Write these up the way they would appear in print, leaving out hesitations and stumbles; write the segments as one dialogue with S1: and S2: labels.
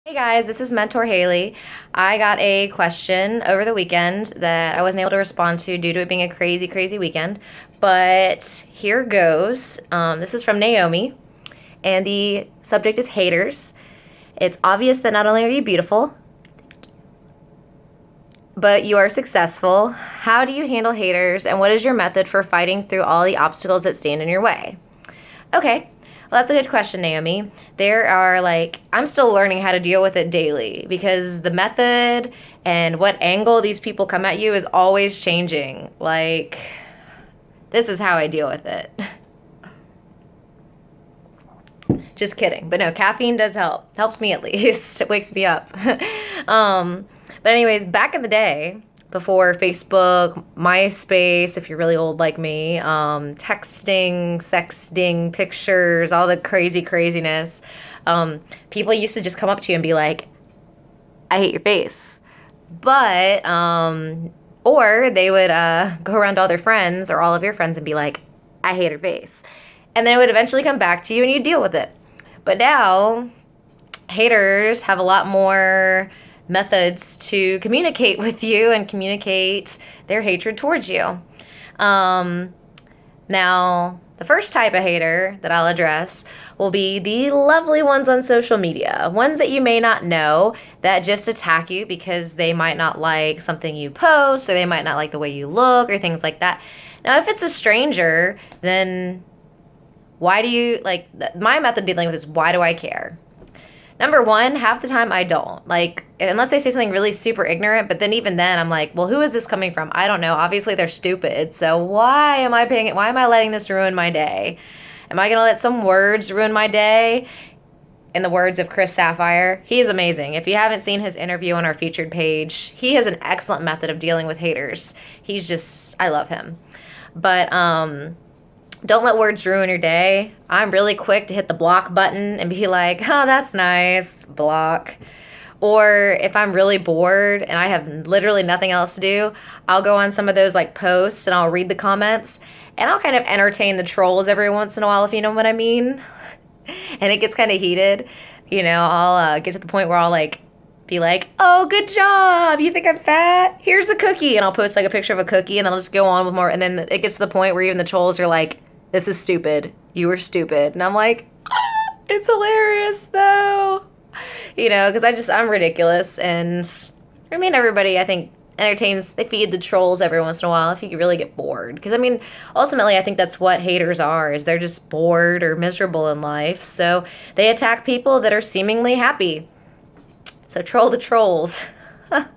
S1: Hey guys, this is Mentor Haley. I got a question over the weekend that I wasn't able to respond to due to it being a crazy, crazy weekend. But here goes. This is from Naomi, and the subject is haters. It's obvious that not only are you beautiful, but you are successful. How do you handle haters, and what is your method for fighting through all the obstacles that stand in your way? Okay. Well, that's a good question, Naomi. I'm still learning how to deal with it daily because the method and what angle these people come at you is always changing. This is how I deal with it. Just kidding. But no, caffeine does help. Helps me at least. It wakes me up. um, but anyways, back in the day, before Facebook, MySpace, if you're really old like me, texting, sexting, pictures, all the crazy craziness, people used to just come up to you and be like, I hate your face. Or they would go around to all their friends or all of your friends and be like, I hate her face. And then it would eventually come back to you and you deal with it. But now, haters have a lot more methods to communicate with you and communicate their hatred towards you. Um, Now, the first type of hater that I'll address will be the lovely ones on social media, ones that you may not know that just attack you because they might not like something you post or they might not like the way you look or things like that. Now, if it's a stranger, then why do you like my method of dealing with this? Why do I care? Number one, half the time I don't. Like, unless they say something really super ignorant, but then even then I'm like, well, who is this coming from? I don't know. Obviously they're stupid. So why am I letting this ruin my day? Am I gonna let some words ruin my day? In the words of Chris Sapphire, he is amazing. If you haven't seen his interview on our featured page, he has an excellent method of dealing with haters. I love him. But don't let words ruin your day. I'm really quick to hit the block button and be like, oh, that's nice, block. Or if I'm really bored and I have literally nothing else to do, I'll go on some of those like posts and I'll read the comments and I'll kind of entertain the trolls every once in a while, if you know what I mean. And it gets kind of heated. I'll get to the point where I'll like be like, oh, good job. You think I'm fat? Here's a cookie. And I'll post like a picture of a cookie and then I'll just go on with more. And then it gets to the point where even the trolls are like, this is stupid. You were stupid. And I'm like, it's hilarious though. Because I'm ridiculous. And I mean, everybody, I think, they feed the trolls every once in a while if you really get bored. Because I mean, ultimately, I think that's what haters are, is they're just bored or miserable in life. So they attack people that are seemingly happy. So troll the trolls. And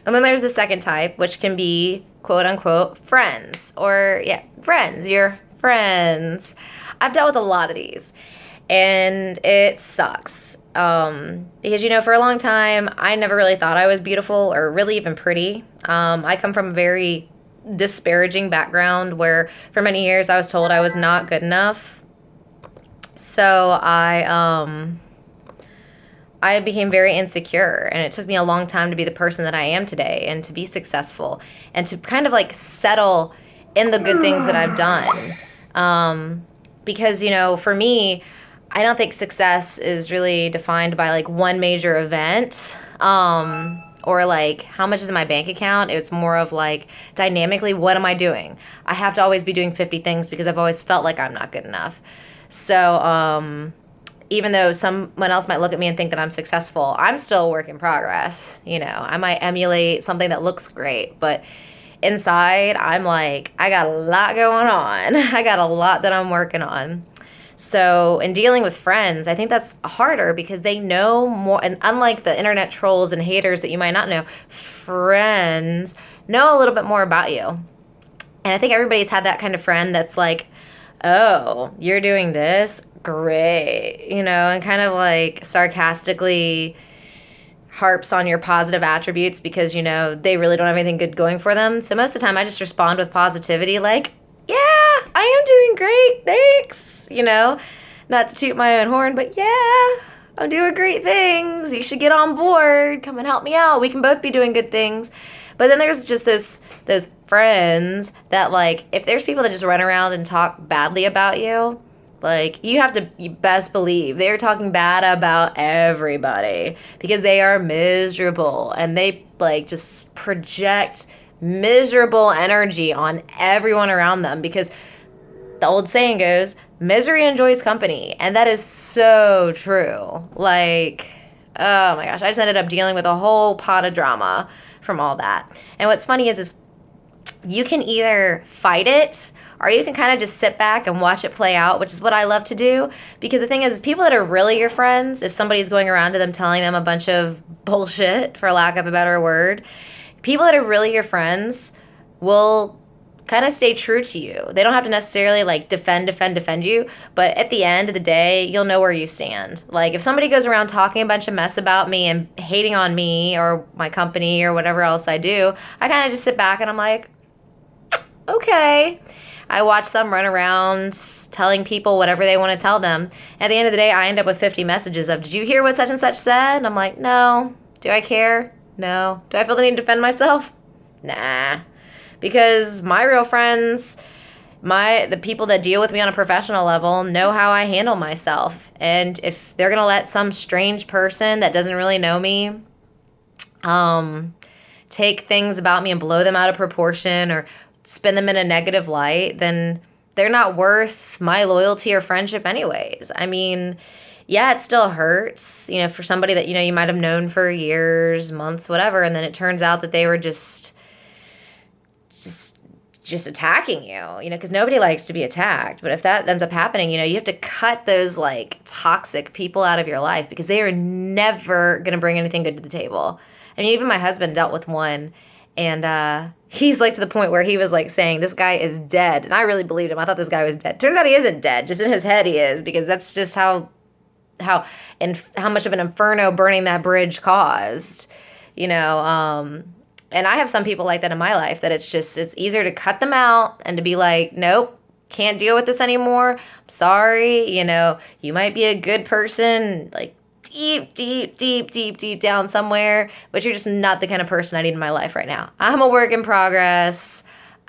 S1: then there's the second type, which can be quote unquote friends. Or, yeah, friends, your friends. I've dealt with a lot of these, and it sucks. Because, for a long time, I never really thought I was beautiful or really even pretty. I come from a very disparaging background where for many years I was told I was not good enough. So I became very insecure, and it took me a long time to be the person that I am today and to be successful and to kind of like settle in the good things that I've done. Because, for me, I don't think success is really defined by like one major event, or like how much is in my bank account. It's more of like dynamically, what am I doing? I have to always be doing 50 things because I've always felt like I'm not good enough. So, even though someone else might look at me and think that I'm successful, I'm still a work in progress. I might emulate something that looks great, but inside, I'm like, I got a lot going on. I got a lot that I'm working on. So in dealing with friends, I think that's harder because they know more. And unlike the internet trolls and haters that you might not know, friends know a little bit more about you. And I think everybody's had that kind of friend that's like, oh, you're doing this? Great. And kind of like sarcastically harps on your positive attributes because, they really don't have anything good going for them. So most of the time I just respond with positivity like, yeah, I am doing great. Thanks. Not to toot my own horn, but yeah, I'm doing great things. You should get on board. Come and help me out. We can both be doing good things. But then there's just those friends that like, if there's people that just run around and talk badly about you, Like, you best believe they're talking bad about everybody because they are miserable and they like just project miserable energy on everyone around them because the old saying goes, misery enjoys company. And that is so true. Like, oh my gosh, I just ended up dealing with a whole pot of drama from all that. And what's funny is you can either fight it or you can kind of just sit back and watch it play out, which is what I love to do. Because the thing is, people that are really your friends, if somebody's going around to them telling them a bunch of bullshit, for lack of a better word, people that are really your friends will kind of stay true to you. They don't have to necessarily like defend you, but at the end of the day, you'll know where you stand. Like if somebody goes around talking a bunch of mess about me and hating on me or my company or whatever else I do, I kind of just sit back and I'm like, okay. I watch them run around telling people whatever they want to tell them. At the end of the day, I end up with 50 messages of, did you hear what such and such said? And I'm like, no. Do I care? No. Do I feel the need to defend myself? Nah. Because my real friends, the people that deal with me on a professional level know how I handle myself. And if they're going to let some strange person that doesn't really know me take things about me and blow them out of proportion or spin them in a negative light, then they're not worth my loyalty or friendship anyways. I mean, yeah, it still hurts, for somebody that, you might have known for years, months, whatever, and then it turns out that they were just attacking you, because nobody likes to be attacked. But if that ends up happening, you have to cut those like toxic people out of your life because they are never going to bring anything good to the table. I mean, even my husband dealt with one, and he's like to the point where he was like saying, this guy is dead. And I really believed him. I thought this guy was dead. Turns out he isn't dead. Just in his head he is, because that's just how much of an inferno burning that bridge caused, and I have some people like that in my life that it's easier to cut them out and to be like, nope, can't deal with this anymore. I'm sorry. You might be a good person, like deep down somewhere, but you're just not the kind of person I need in my life right now. I'm a work in progress.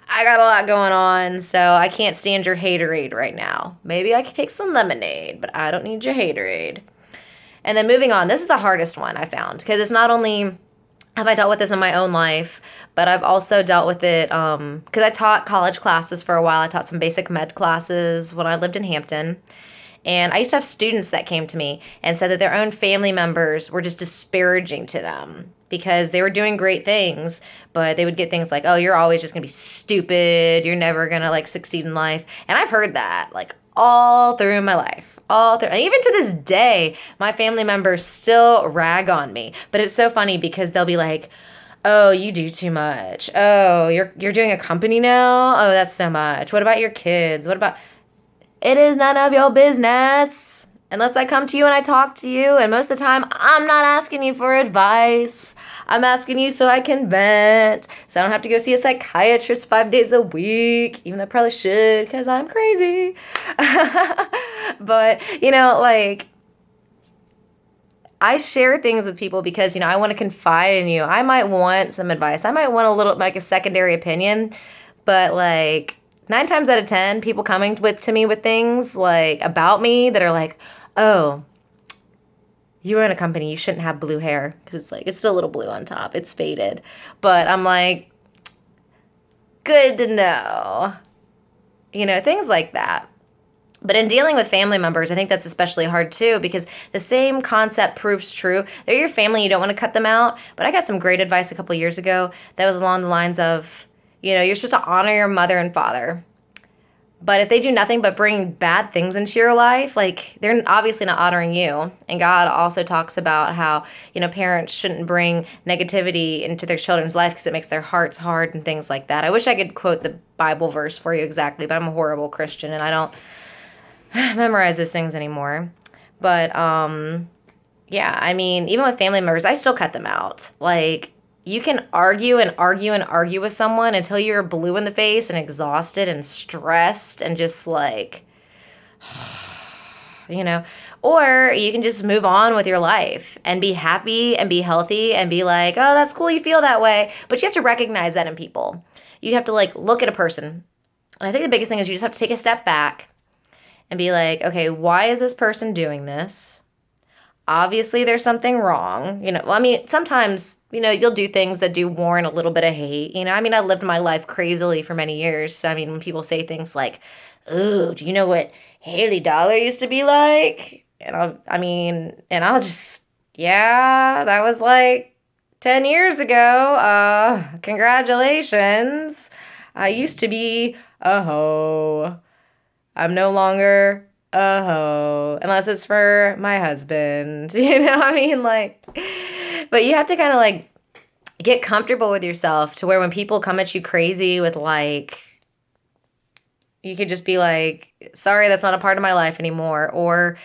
S1: I got a lot going on, so I can't stand your haterade right now. Maybe I could take some lemonade, but I don't need your haterade. And then moving on, this is the hardest one I found, because it's not only have I dealt with this in my own life, but I've also dealt with it because I taught college classes for a while. I taught some basic med classes when I lived in Hampton. And I used to have students that came to me and said that their own family members were just disparaging to them because they were doing great things, but they would get things like, oh, you're always just going to be stupid. You're never going to like succeed in life. And I've heard that like all through my life. And even to this day, my family members still rag on me. But it's so funny because they'll be like, oh, you do too much. Oh, you're doing a company now? Oh, that's so much. What about your kids? What about... It is none of your business. Unless I come to you and I talk to you. And most of the time, I'm not asking you for advice. I'm asking you so I can vent. So I don't have to go see a psychiatrist 5 days a week. Even though I probably should because I'm crazy. But, like... I share things with people because, I want to confide in you. I might want some advice. I might want a little, like a secondary opinion. But, like... 9 times out of 10, people coming to me with things like about me that are like, oh, you run a company, you shouldn't have blue hair because it's still a little blue on top. It's faded. But I'm like, good to know. Things like that. But in dealing with family members, I think that's especially hard too because the same concept proves true. They're your family, you don't want to cut them out. But I got some great advice a couple years ago that was along the lines of, you're supposed to honor your mother and father. But if they do nothing but bring bad things into your life, like they're obviously not honoring you. And God also talks about how, parents shouldn't bring negativity into their children's life because it makes their hearts hard and things like that. I wish I could quote the Bible verse for you exactly, but I'm a horrible Christian and I don't memorize those things anymore. But, yeah, I mean, even with family members, I still cut them out. Like, you can argue with someone until you're blue in the face and exhausted and stressed and just like, or you can just move on with your life and be happy and be healthy and be like, oh, that's cool. You feel that way. But you have to recognize that in people. You have to like look at a person. And I think the biggest thing is you just have to take a step back and be like, okay, why is this person doing this? Obviously, there's something wrong. Well, I mean, sometimes, you'll do things that do warrant a little bit of hate. I mean, I lived my life crazily for many years. So, I mean, when people say things like, "Ooh, do you know what Haley Dollar used to be like?" And I'll just, yeah, that was like 10 years ago. Congratulations. I used to be a hoe. I'm no longer a hoe, unless it's for my husband. I mean? But you have to kind of like get comfortable with yourself to where when people come at you crazy with like, you could just be like, sorry, that's not a part of my life anymore. Or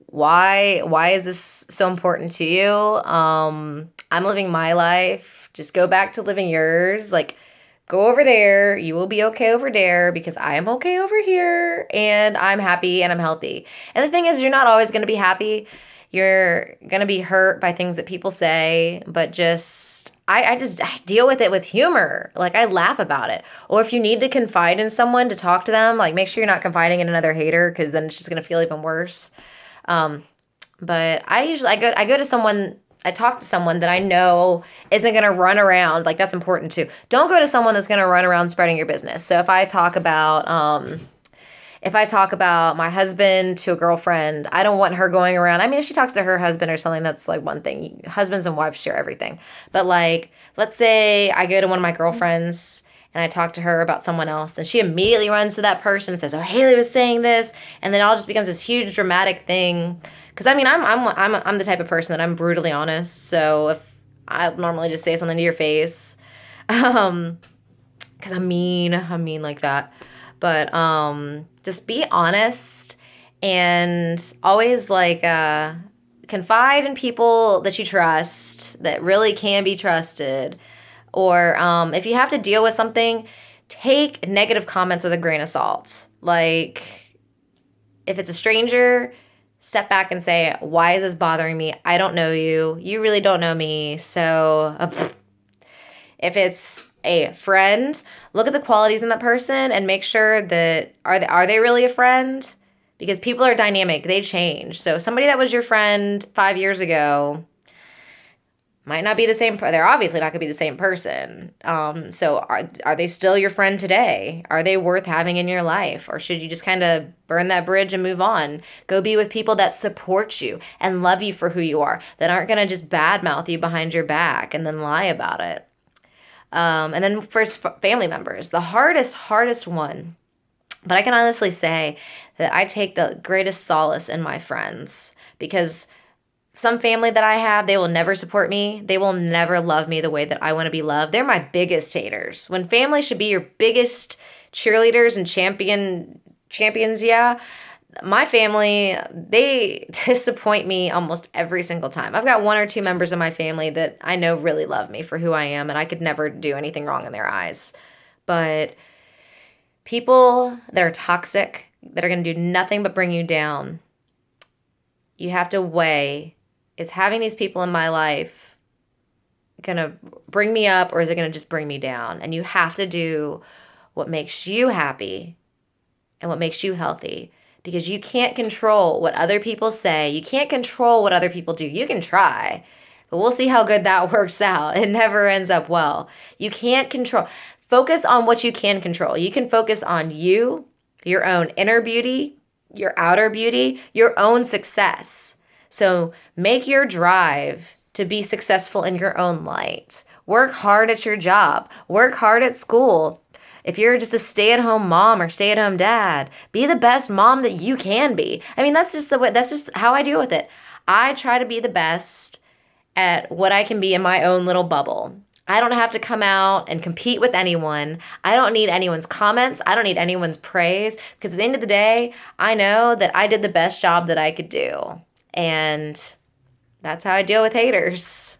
S1: why is this so important to you? I'm living my life. Just go back to living yours. Like, go over there. You will be okay over there because I am okay over here and I'm happy and I'm healthy. And the thing is, you're not always going to be happy. You're going to be hurt by things that people say, but I deal with it with humor. Like, I laugh about it. Or if you need to confide in someone to talk to them, like, make sure you're not confiding in another hater because then it's just going to feel even worse. But I go to someone, I talk to someone that I know isn't going to run around. Like, that's important too. Don't go to someone that's going to run around spreading your business. So if I talk about my husband to a girlfriend, I don't want her going around. I mean, if she talks to her husband or something, that's like one thing. Husbands and wives share everything. But like, let's say I go to one of my girlfriends and I talk to her about someone else, and she immediately runs to that person and says, "Oh, Haley was saying this," and then it all just becomes this huge dramatic thing. Because I mean, I'm the type of person that I'm brutally honest. So if I normally just say something to your face, um, because I'm mean like that. But just be honest and always like confide in people that you trust, that really can be trusted. Or if you have to deal with something, take negative comments with a grain of salt. Like, if it's a stranger, step back and say, why is this bothering me? I don't know you. You really don't know me. So if it's a friend, look at the qualities in that person and make sure that are they really a friend? Because people are dynamic, they change. So somebody that was your friend 5 years ago might not be the same. They're obviously not going to be the same person. So are they still your friend today? Are they worth having in your life? Or should you just kind of burn that bridge and move on? Go be with people that support you and love you for who you are, that aren't going to just badmouth you behind your back and then lie about it. And then first, family members, the hardest one. But I can honestly say that I take the greatest solace in my friends, because some family that I have, they will never support me. They will never love me the way that I want to be loved. They're my biggest haters. When family should be your biggest cheerleaders and champions, yeah. My family, they disappoint me almost every single time. I've got one or two members of my family that I know really love me for who I am, and I could never do anything wrong in their eyes. But people that are toxic, that are going to do nothing but bring you down, you have to weigh, is having these people in my life going to bring me up, or is it going to just bring me down? And you have to do what makes you happy and what makes you healthy, because you can't control what other people say. You can't control what other people do. You can try, but we'll see how good that works out. It never ends up well. You can't control. Focus on what you can control. You can focus on you, your own inner beauty, your outer beauty, your own success. So make your drive to be successful in your own light. Work hard at your job. Work hard at school. If you're just a stay-at-home mom or stay-at-home dad, be the best mom that you can be. I mean, that's just how I deal with it. I try to be the best at what I can be in my own little bubble. I don't have to come out and compete with anyone. I don't need anyone's comments. I don't need anyone's praise, because at the end of the day, I know that I did the best job that I could do. And that's how I deal with haters.